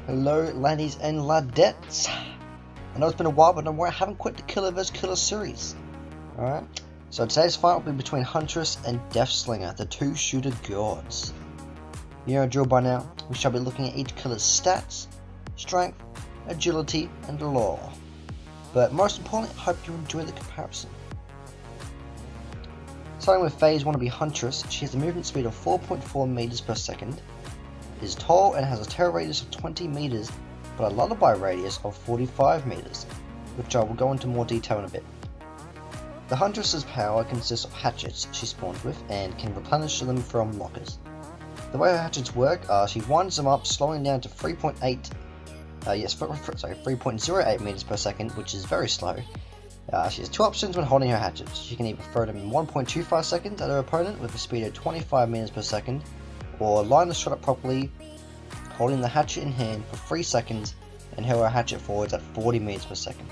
Hello ladies and ladettes. I know it's been a while, but don't worry, I haven't quit the Killer vs Killer series. Alright, so today's fight will be between Huntress and Deathslinger, the two shooter gods. You know the drill by now, we shall be looking at each killer's stats, strength, agility and lore. But most importantly, I hope you enjoy the comparison. Starting with FaZe wannabe Huntress, she has a movement speed of 4.4 meters per second, is tall and has a terror radius of 20 meters, but a lullaby radius of 45 meters, which I will go into more detail in a bit. The Huntress's power consists of hatchets she spawns with and can replenish them from lockers. The way her hatchets work, she winds them up, slowing down to 3.08 meters per second, which is very slow. She has two options when holding her hatchets. She can either throw them in 1.25 seconds at her opponent with a speed of 25 meters per second, or line the shot up properly, holding the hatchet in hand for 3 seconds and hurl her hatchet forwards at 40 meters per second.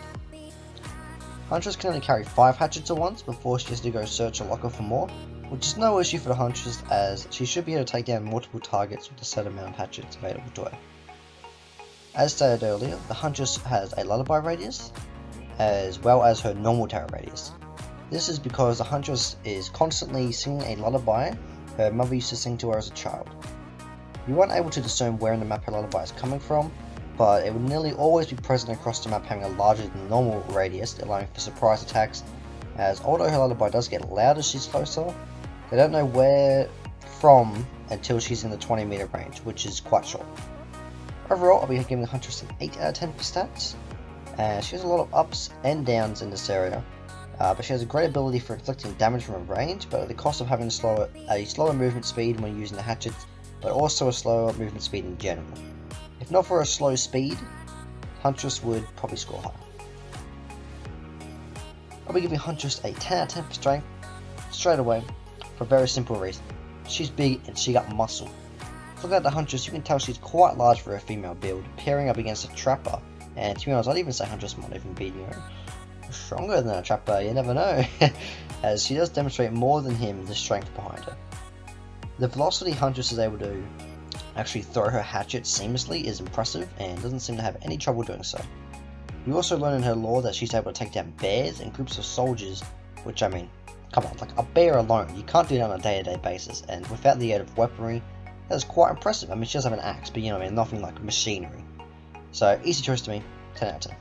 Huntress can only carry 5 hatchets at once before she has to go search a locker for more, which is no issue for the Huntress, as she should be able to take down multiple targets with a set amount of hatchets available to her. As stated earlier, the Huntress has a lullaby radius, as well as her normal terror radius. This is because the Huntress is constantly singing a lullaby her mother used to sing to her as a child. You weren't able to discern where in the map her lullaby is coming from, but it would nearly always be present across the map, having a larger than normal radius, allowing for surprise attacks, as although her lullaby does get loud as she's closer, they don't know where from until she's in the 20 meter range, which is quite short. Overall, I'll be giving the Huntress an 8 out of 10 for stats. She has a lot of ups and downs in this area, but she has a great ability for inflicting damage from a range, but at the cost of having a slower movement speed when using the hatchets, but also a slower movement speed in general. If not for a slow speed, Huntress would probably score higher. I'll be giving Huntress a 10 out of 10 for strength, straight away, for a very simple reason. She's big and she got muscle. Looking at the Huntress, you can tell she's quite large for a female build, pairing up against a Trapper, and to be honest, I'd even say Huntress might even be, stronger than a Trapper, you never know, as she does demonstrate more than him the strength behind her. The velocity Huntress is able to actually throw her hatchet seamlessly is impressive and doesn't seem to have any trouble doing so. You also learn in her lore that she's able to take down bears and groups of soldiers, which I mean, come on, like a bear alone, you can't do that on a day-to-day basis, and without the aid of weaponry, that's quite impressive. I mean, she does have an axe, but nothing like machinery. So, easy choice to me, 10 out of 10.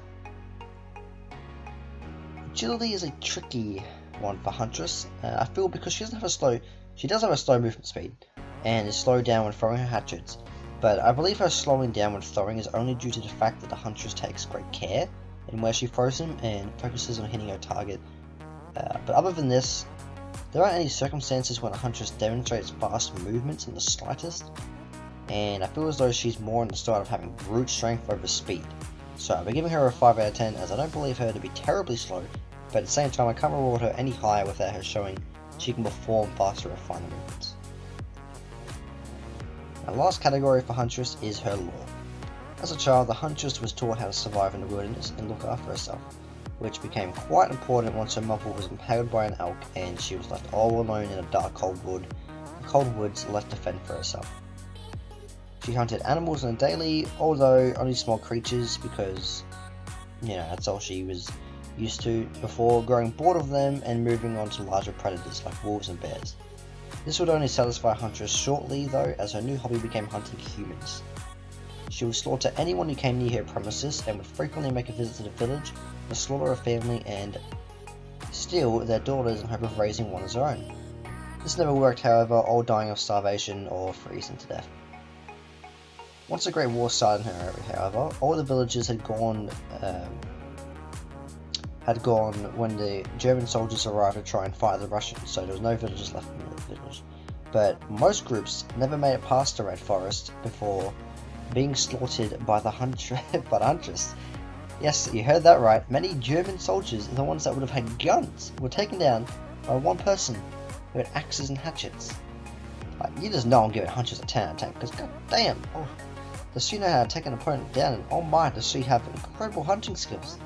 Agility is a tricky one for Huntress, I feel, because she does have a slow movement speed, and is slowed down when throwing her hatchets, but I believe her slowing down when throwing is only due to the fact that the Huntress takes great care in where she throws them and focuses on hitting her target. But other than this, there aren't any circumstances when a Huntress demonstrates fast movements in the slightest, and I feel as though she's more in the style of having brute strength over speed. So I'll be giving her a 5 out of 10, as I don't believe her to be terribly slow, but at the same time I can't reward her any higher without her showing she can perform faster or finer movements. Our last category for Huntress is her lore. As a child, the Huntress was taught how to survive in the wilderness and look after herself, which became quite important once her mother was impaled by an elk and she was left all alone in a dark cold woods left to fend for herself. She hunted animals on a daily, although only small creatures, because that's all she was used to, before growing bored of them and moving on to larger predators like wolves and bears. This would only satisfy Huntress shortly though, as her new hobby became hunting humans. She would slaughter anyone who came near her premises and would frequently make a visit to the village to slaughter a family and steal their daughters in hope of raising one as her own. This never worked, however, all dying of starvation or freezing to death. Once the Great War started in her area, however, all the villagers had gone when the German soldiers arrived to try and fight the Russians, so there was no villagers left in the village. But most groups never made it past the Red Forest before being slaughtered by the Huntress. Yes, you heard that right. Many German soldiers, the ones that would have had guns, were taken down by one person who had axes and hatchets. You just know I'm giving Huntress a 10 out of 10, because god damn, does she know how to take an opponent down, and oh my, does she have incredible hunting skills.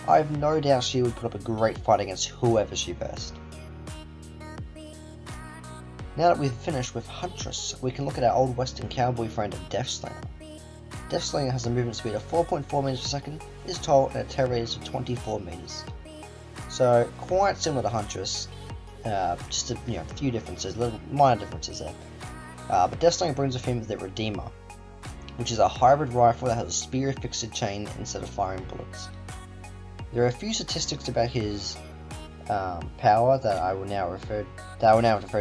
I have no doubt she would put up a great fight against whoever she versed. Now that we've finished with Huntress, we can look at our old western cowboy friend Deathslinger. Deathslinger has a movement speed of 4.4 meters per second, is tall, and a terror radius of 24 meters. So quite similar to Huntress, just a few differences, little minor differences there. But Deathslinger brings with him the Redeemer, which is a hybrid rifle that has a spear fixed chain instead of firing bullets. There are a few statistics about his power that I will now refer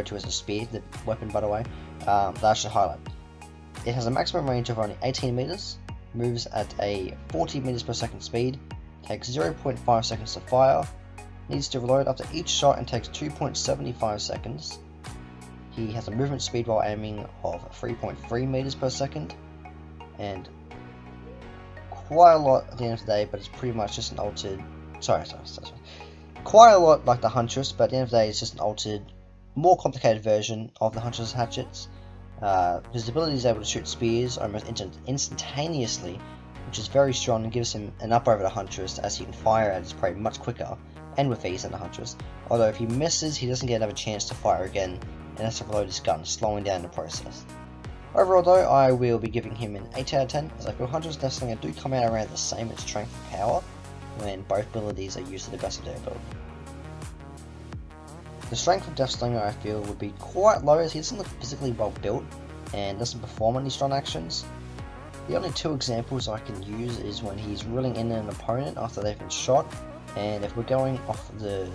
to as a spear, the weapon by the way, that I should highlight. It has a maximum range of only 18 meters, moves at a 40 meters per second speed, takes 0.5 seconds to fire, needs to reload after each shot and takes 2.75 seconds. He has a movement speed while aiming of 3.3 meters per second, and quite a lot at the end of the day, but it's pretty much just an altered, quite a lot like the Huntress, but at the end of the day it's just an altered, more complicated version of the Huntress hatchets. His ability is able to shoot spears almost instantaneously, which is very strong and gives him an up over the Huntress, as he can fire at his prey much quicker and with ease than the Huntress. Although if he misses, he doesn't get another chance to fire again and has to reload his gun, slowing down the process. Overall though, I will be giving him an 8 out of 10, as I feel Huntress and Deathslinger do come out around the same in strength and power when both abilities are used to the best of their ability. The strength of Deathslinger I feel would be quite low, as he doesn't look physically well built and doesn't perform any strong actions. The only two examples I can use is when he's reeling in an opponent after they've been shot, and if we're going off the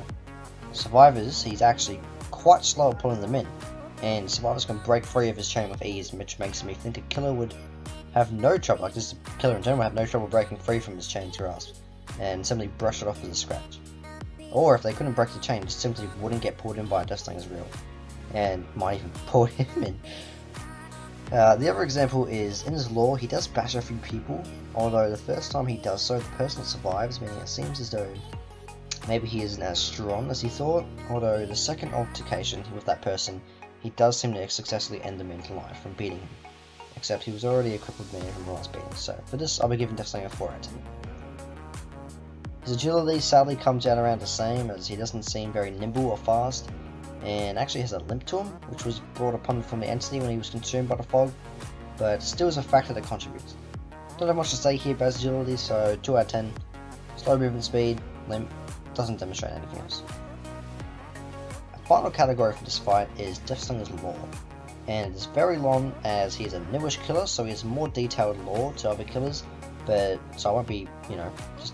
survivors, he's actually quite slow at pulling them in, and survivors can break free of his chain with ease, which makes me think a killer would have no trouble, like this killer in general would have no trouble breaking free from his chain's grasp and simply brush it off with a scratch. Or if they couldn't break the chain, just simply wouldn't get pulled in by a Deathslinger's reel, and might even pull him in. The other example is, in his lore, he does bash a few people, although the first time he does so, the person survives, meaning it seems as though maybe he isn't as strong as he thought, although the second altercation with that person, he does seem to successfully end them into life from beating him, except he was already a crippled man from the last beating, so for this I'll be giving Deathslinger 4 out of 10. His agility sadly comes out around the same, as he doesn't seem very nimble or fast, and actually has a limp to him, which was brought upon from the entity when he was consumed by the fog, but still is a factor that contributes. Don't have much to say here about his agility, so 2 out of 10. Slow movement speed, limp, doesn't demonstrate anything else. A final category for this fight is Deathslinger's lore, and it is very long as he is a newish killer, so he has more detailed lore to other killers, but so I won't be, just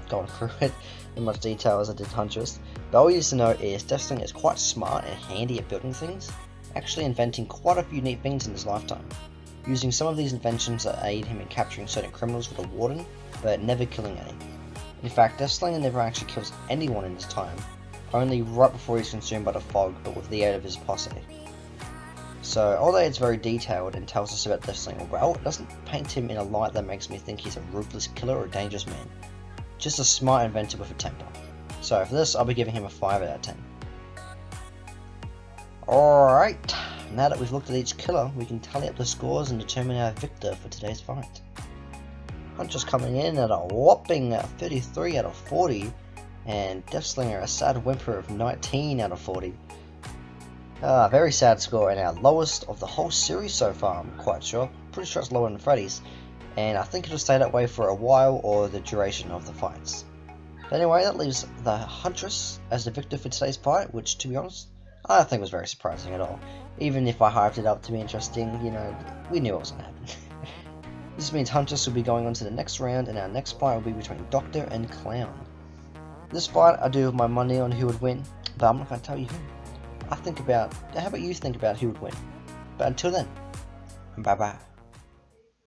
going through it in much detail as I did Huntress. But all you need to know is Deathslinger is quite smart and handy at building things, actually inventing quite a few neat things in his lifetime, using some of these inventions that aid him in capturing certain criminals with a warden, but never killing any. In fact, Deathslinger never actually kills anyone in his time, only right before he's consumed by the fog, but with the aid of his posse. So, although it's very detailed and tells us about Deathslinger well, it doesn't paint him in a light that makes me think he's a ruthless killer or a dangerous man. Just a smart inventor with a temper. So for this, I'll be giving him a 5 out of 10. Alright, now that we've looked at each killer, we can tally up the scores and determine our victor for today's fight. Huntress coming in at a whopping 33 out of 40, and Deathslinger a sad whimper of 19 out of 40. Very sad score, and our lowest of the whole series so far, I'm quite sure. Pretty sure it's lower than Freddy's, and I think it'll stay that way for a while or the duration of the fights. But anyway, that leaves the Huntress as the victor for today's fight, which, to be honest, I don't think was very surprising at all. Even if I hyped it up to be interesting, we knew what was going to happen. This means Huntress will be going on to the next round, and our next fight will be between Doctor and Clown. This fight, I do have my money on who would win, but I'm not going to tell you who. How about you think about who would win? But until then, bye bye.